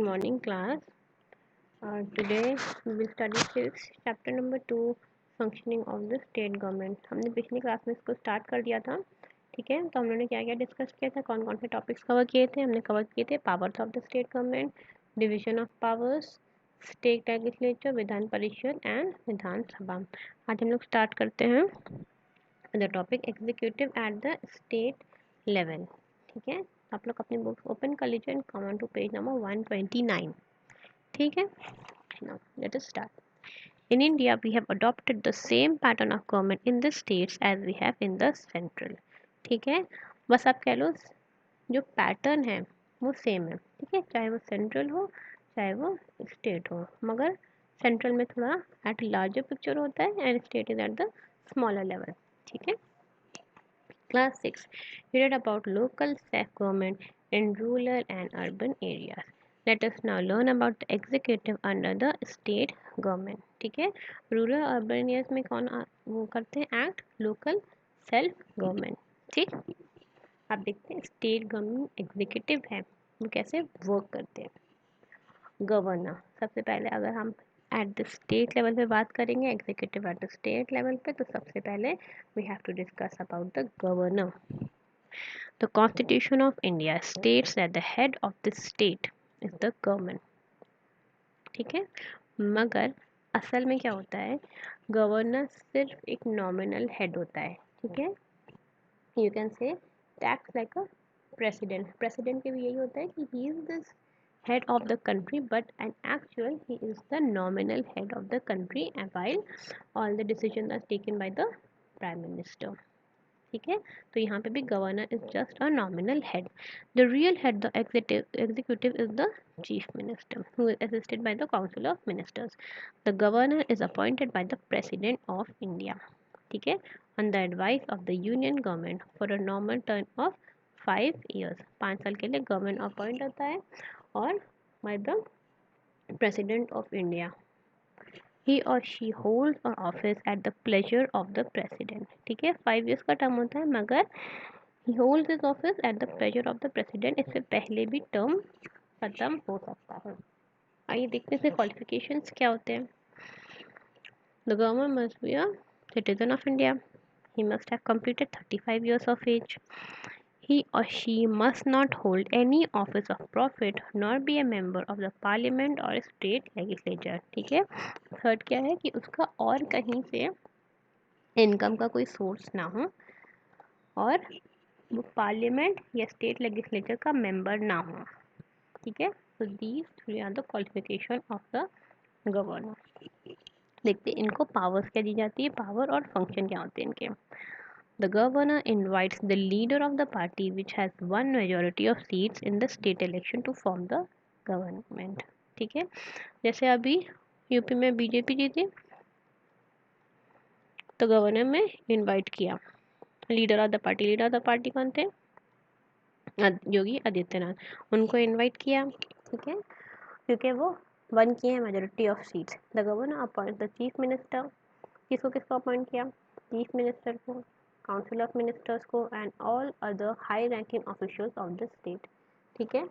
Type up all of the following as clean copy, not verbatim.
morning class. Today we will study civics chapter number 2 functioning of the state government. हमने पिछली class में इसको start कर दिया था. ठीक है, तो हम लोगों ने क्या क्या डिस्कस किया था, कौन कौन से टॉपिक्स कवर किए थे. हमने कवर किए थे powers of the state government, division of powers, state legislature, Vidhan Parishad and विधानसभा. आज हम लोग स्टार्ट करते हैं the topic executive at the state level. ठीक है, आप लोग अपनी बुक्स ओपन कर लीजिए and come on to page number 129. ठीक है, now let us start. In India we have adopted the same pattern of government in the states as we have in the central. ठीक है, बस आप कह लो जो पैटर्न है वो सेम है. ठीक है, चाहे वो सेंट्रल हो चाहे वो स्टेट हो, मगर सेंट्रल में थोड़ा एट लार्जर पिक्चर होता है and state is at the smaller level. ठीक है, Class 6. We read about local self-government in rural and urban areas. Let us now learn about the executive under the state government. ठीक है, rural urban areas में कौन वो करते हैं act, local self government. ठीक, आप देखते हैं स्टेट गवर्नमेंट एग्जीक्यूटिव है, वो कैसे वर्क करते हैं. गवर्नर, सबसे पहले अगर हम एट द स्टेट लेवल पे बात करेंगे, executive at the state level पे, तो सबसे पहले we have to discuss about the governor. The Constitution of India states that the head of the state is the government. ठीक है, मगर असल में क्या होता है, गवर्नर सिर्फ एक नॉमिनल हेड होता है. ठीक है, you can say act like a president. President के भी यही होता है कि he is the head of the country, but in actual he is the nominal head of the country, and while all the decisions are taken by the prime minister. ठीक है, तो यहाँ पे भी governor is just a nominal head. The real head the executive is the chief minister who is assisted by the council of ministers. The governor is appointed by the president of India. ठीक है, on the advice of the union government for a normal term of 5 years. 5 साल के लिए government appoint होता है और bye the president of India. He or she holds an office at the pleasure of the president. ठीक है, 5 years का term होता है, मगर he holds his office at the pleasure of the president. इससे पहले भी टर्म खत्म हो सकता है. आइए देखते हैं इसके क्वालिफिकेशंस क्या होते हैं. The governor must be a citizen of India. He must have completed 35 years of age. He or she must not hold any office of profit nor be a member of the parliament or state legislature. ठीक है, third क्या है कि उसका और कहीं से income का कोई सोर्स ना हो और वो पार्लियामेंट या स्टेट लेजिस्लेचर का मेंबर ना हो. ठीक है, तो these three are the qualification of the governor. देखते हैं इनको पावर्स क्या दी जाती है, पावर और फंक्शन क्या होते हैं इनके. The governor invites the leader of the party which has one majority of seats in the state election to form the government. ठीक है, जैसे अभी यूपी में बीजेपी जीती तो गवर्नर में इनवाइट किया leader of the party. Leader of the party कौन थे, योगी आदित्यनाथ. उनको इनवाइट किया. ठीक है, क्योंकि वो वन की है majority of seats. The governor appoint the chief minister. किसको अपॉइंट किया, चीफ मिनिस्टर को, काउंसिल ऑफ मिनिस्टर्स को and all other high ranking officials of the state. ठीक है,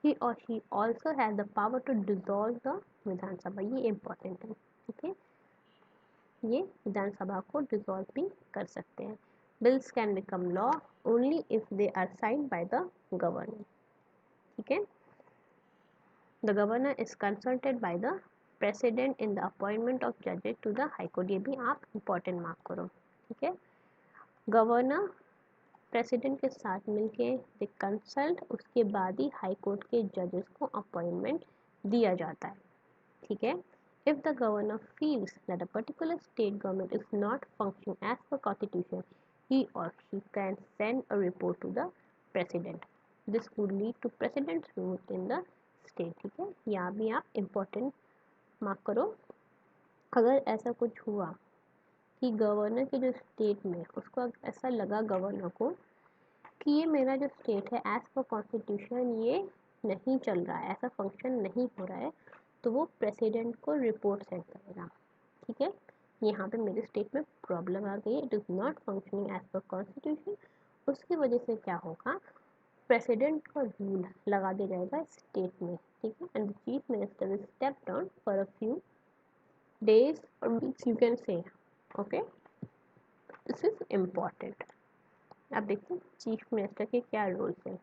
he or she also has the power to dissolve the Vidhansabha. ये important है. ठीक है, ये विधानसभा को डिसॉल्व भी कर सकते हैं. Bills can become law only if they are signed by the governor. ठीक है, the governor is consulted by the president in the appointment of जजेस टू द हाई कोर्ट. ये भी आप इम्पोर्टेंट मार्क करो. ठीक है, गवर्नर प्रेसिडेंट के साथ मिलके दे कंसल्ट, उसके बाद ही हाई कोर्ट के जजेस को अपॉइंटमेंट दिया जाता है. ठीक है, if the governor feels that a particular state government is not functioning as per constitution, he or she can send a report to the president. This would lead to president's rule in the state. ठीक है, यहाँ भी आप important mark करो. अगर ऐसा कुछ हुआ कि गवर्नर के जो स्टेट में उसको ऐसा लगा गवर्नर को कि ये मेरा जो स्टेट है एज पर कॉन्स्टिट्यूशन ये नहीं चल रहा है, ऐसा फंक्शन नहीं हो रहा है, तो वो प्रेसिडेंट को रिपोर्ट सेंड करेगा. ठीक है, यहाँ पे मेरे स्टेट में प्रॉब्लम आ गई है, it is not functioning as per constitution. उसकी वजह से क्या होगा, प्रेसिडेंट का रूल लगा दिया जाएगा स्टेट में. ठीक है, and the minister will step down for a few days or weeks, you can say. Okay, this is important. अब देखते हैं चीफ मिनिस्टर के क्या रोल्स हैं.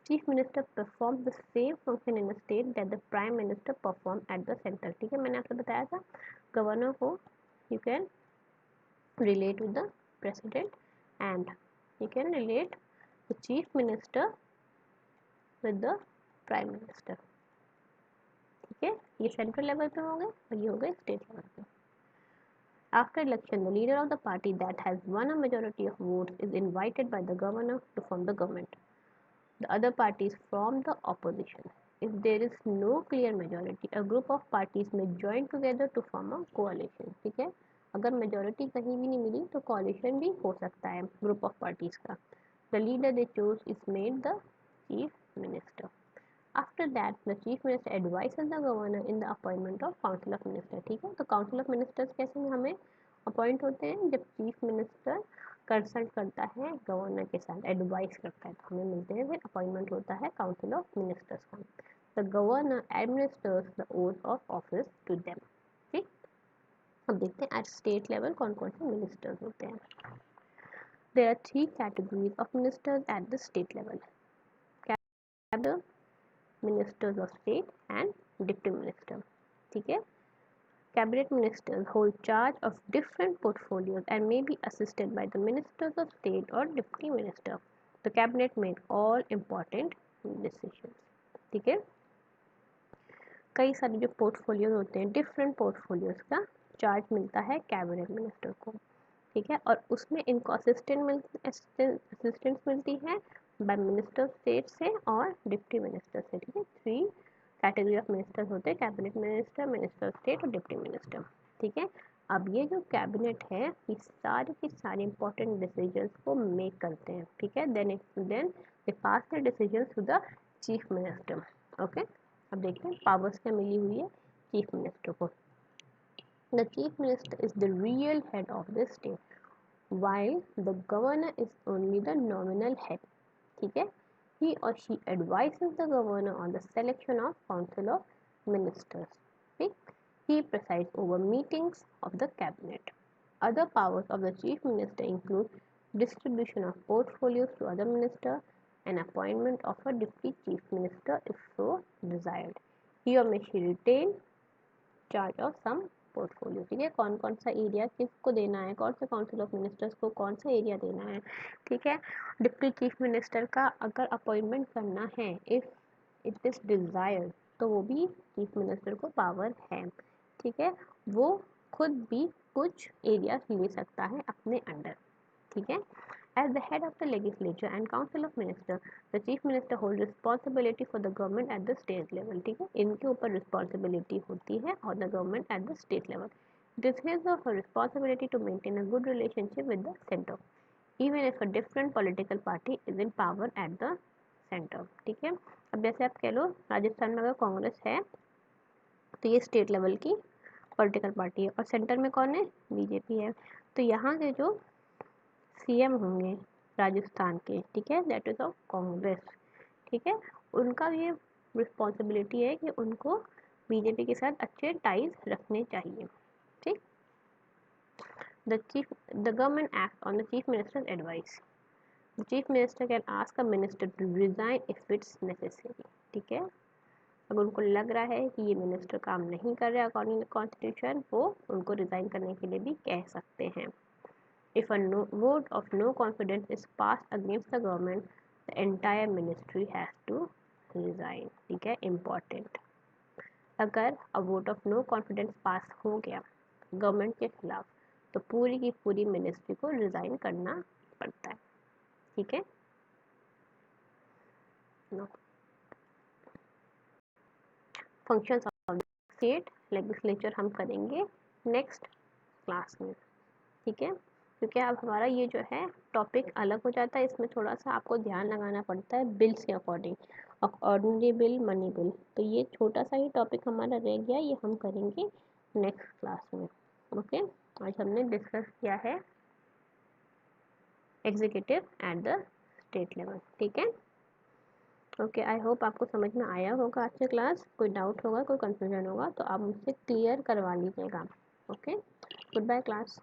Chief minister perform the same function in state that the prime minister perform at the centre. ठीक है, मैंने आपको बताया था गवर्नर को you can relate with the president and you can relate the chief minister with the prime minister. ठीक है, ये सेंट्रल लेवल पे हो गए और ये हो गए स्टेट लेवल पे. After election, the leader of the party that has won a majority of votes is invited by the governor to form the government. The other parties form the opposition. If there is no clear majority, a group of parties may join together to form a coalition. ठीक है, अगर majority कहीं भी नहीं मिली तो coalition भी हो सकता है ग्रुप ऑफ पार्टीज का. The leader they chose is made the chief minister. After that, the chief minister advises the governor in the appointment of council of minister. ठीक है, तो council of ministers कैसे हमें अपॉइंट होते हैं जब chief minister consult करता है गवर्नर के साथ, एडवाइस करता है, तो हमें मिलते हैं फिर अपॉइंटमेंट होता है काउंसिल ऑफ मिनिस्टर्स का. The governor administers the oath of office to them. ठीक, अब देखते हैं एट स्टेट लेवल कौन कौन से मिनिस्टर्स होते हैं. There are 3 categories of ministers at the state level. Cabinet ministers of state and deputy minister. ठीक है, cabinet ministers hold charge of different portfolios and may be assisted by the ministers of state or deputy minister. The cabinet made all important decisions. ठीक है, कई सारे जो portfolios होते हैं different portfolios का चार्ज मिलता है कैबिनेट मिनिस्टर को. ठीक है, और उसमें इनको असिस्टेंस मिलती है बाय मिनिस्टर स्टेट से और डिप्टी मिनिस्टर से. ठीक है, 3 कैटेगरी ऑफ मिनिस्टर्स होते हैं, कैबिनेट मिनिस्टर, मिनिस्टर स्टेट और डिप्टी मिनिस्टर. ठीक है, अब ये जो कैबिनेट है ये सारे के सारे इंपॉर्टेंट डिसीजंस को मेक करते हैं. ठीक है, then they pass the decisions to the chief minister. Okay, अब देखते हैं पावर्स क्या मिली हुई है चीफ मिनिस्टर को. The chief minister is the real head of the state, while the governor is only the nominal head. ठीक है, he or she advises the governor on the selection of council of ministers. ठीक, he presides over meetings of the cabinet. Other powers of the chief minister include distribution of portfolios to other ministers and appointment of a deputy chief minister if so desired. He or she retain charge of some portfolio. ठीक है, कौन कौन सा area किसको देना है, कौन से काउंसिल ऑफ मिनिस्टर्स को कौन सा एरिया देना है. ठीक है, डिप्टी चीफ मिनिस्टर का अगर अपॉइंटमेंट करना है इफ इट इज़ डिज़ायर्ड तो वो भी चीफ मिनिस्टर को पावर है. ठीक है, वो खुद भी कुछ एरियाज ले सकता है अपने अंडर. ठीक है, as the head of the legislature and council of ministers, the chief minister holds responsibility for the government at the state level. ठीक है, इनके ऊपर responsibility होती है और the government at the state level. It is his or her responsibility to maintain a good relationship with the center, even if a different political party is in power at the center. ठीक है, अब जैसे आप कह लो राजस्थान में अगर कांग्रेस है तो ये स्टेट लेवल की पॉलिटिकल पार्टी है और सेंटर में कौन है, बीजेपी है. तो यहाँ के जो सीएम होंगे राजस्थान के, ठीक है, दैट इज ऑफ कांग्रेस. ठीक है, उनका ये रिस्पॉन्सिबिलिटी है कि उनको बीजेपी के साथ अच्छे टाइज रखने चाहिए. ठीक, the government act on the chief minister advice. The chief minister can ask a minister to resign if it's necessary. ठीक है, अगर उनको लग रहा है कि ये मिनिस्टर काम नहीं कर रहा है अकॉर्डिंग टू कॉन्स्टिट्यूशन, वो उनको रिजाइन करने के लिए भी कह सकते हैं. If a vote of no confidence is passed against the government, the entire ministry has to resign. ठीक है, important. अगर a vote of no confidence पास हो गया गवर्नमेंट के खिलाफ तो पूरी की पूरी मिनिस्ट्री को रिजाइन करना पड़ता है. ठीक है, फंक्शंस ऑफ स्टेट लेजिस्लेचर हम करेंगे नेक्स्ट क्लास में. ठीक है, क्योंकि अब हमारा ये जो है टॉपिक अलग हो जाता है, इसमें थोड़ा सा आपको ध्यान लगाना पड़ता है बिल्स के according, ordinary bill, money bill. तो ये छोटा सा ही टॉपिक हमारा रह गया, ये हम करेंगे नेक्स्ट क्लास में. ओके, आज हमने डिस्कस किया है executive at the state level. ठीक है, ओके, आई होप आपको समझ में आया होगा आज की क्लास। कोई डाउट होगा, कोई कन्फ्यूजन होगा तो आप मुझसे क्लियर करवा लीजिएगा। Okay, good bye class.